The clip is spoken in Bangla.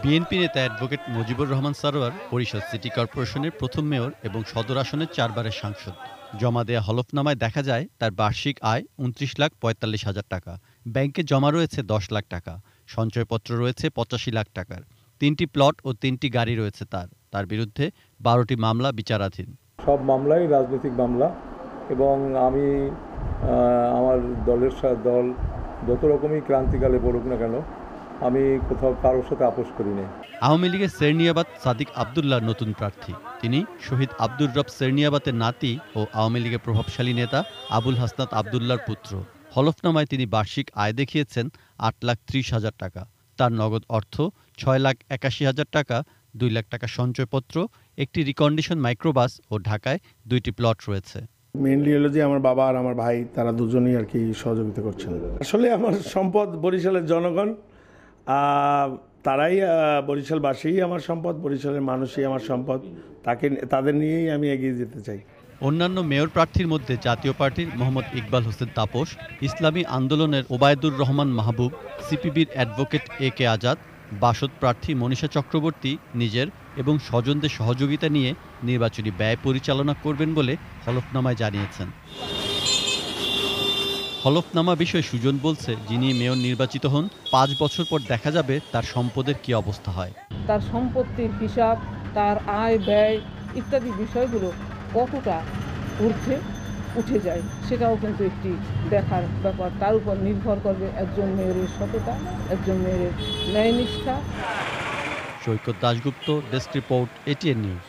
বিএনপি নেতা অ্যাডভোকেট মুজিবুর রহমান সারোয়ার বরিশাল সিটি কর্পোরেশনের প্রথম মেয়র এবং সদর আসনের ৪ বারের সাংসদ। জমা দেয়া হলফনামায় দেখা যায় তার বার্ষিক আয় ২৯,৪৫,০০০ টাকা। ব্যাংকে জমা রয়েছে ১০ লাখ টাকা। সঞ্চয়পত্র রয়েছে ৮৫ লাখ টাকার। ৩টি প্লট ও 3টি গাড়ি রয়েছে তার বিরুদ্ধে ১২টি মামলা বিচারাধীন। সব মামলাই রাজনৈতিক মামলা এবং আমি আমার দল যত রকমই ক্রান্তিকালে পড়ুক না কেন আমি কোথাও কারোর সাথে আপোষ করি না। আওয়ামী লীগের সেরনিয়াবাদ সাদিক আবদুল্লাহ নতুন প্রার্থী। তিনি শহীদ আব্দুর রব সেরনিয়াবাদের নাতি ও আওয়ামী লীগের প্রভাবশালী নেতা আবুল হাসনাত আবদুল্লাহর পুত্র। হলফনামায় তিনি বার্ষিক আয় দেখিয়েছেন ৮,৩০,০০০ টাকা। তার নগদ অর্থ ৬,৮১,০০০ টাকা, ২ লাখ টাকা সঞ্চয়পত্র, একটি রিকন্ডিশন মাইক্রোবাস ও ঢাকায় 2টি প্লট রয়েছে। মেইনলি হলো যে আমার বাবা আর আমার ভাই তারা দুজনেই আর কি সহযোগিতা করছেন। আসলে আমার সম্পদ বরিশালের জনগণ, তারাই বরিশালবাসীই আমার সম্পদ, বরিশালের মানুষই আমার সম্পদ। তাদের নিয়েই আমি এগিয়ে যেতে চাই। অন্যান্য মেয়র প্রার্থীর মধ্যে জাতীয় পার্টির মোহাম্মদ ইকবাল হোসেন তাপস, ইসলামী আন্দোলনের ওবায়দুর রহমান মাহবুব, সিপিবির অ্যাডভোকেট AK আজাদ, বাসদ প্রার্থী মনীষা চক্রবর্তী নিজের এবং স্বজনদের সহযোগিতা নিয়ে নির্বাচনী ব্যয় পরিচালনা করবেন বলে হলফনামায় জানিয়েছেন। হলফনামা বিষয়ে সুজন বলছে, যিনি মেয়র নির্বাচিত হন ৫ বছর পর দেখা যাবে তার সম্পদের কি অবস্থা হয়। তার সম্পত্তির হিসাব, তার আয় ব্যয় ইত্যাদি বিষয়গুলো কতটা ঊর্ধ্বে উঠে যায় সেটাও কিন্তু একটি দেখার ব্যাপার। তার উপর নির্ভর করবে একজন মেয়রের সততা, একজন মেয়রের ন্যায়নিষ্ঠা। Saikat Dasgupta, desk report, ATN news.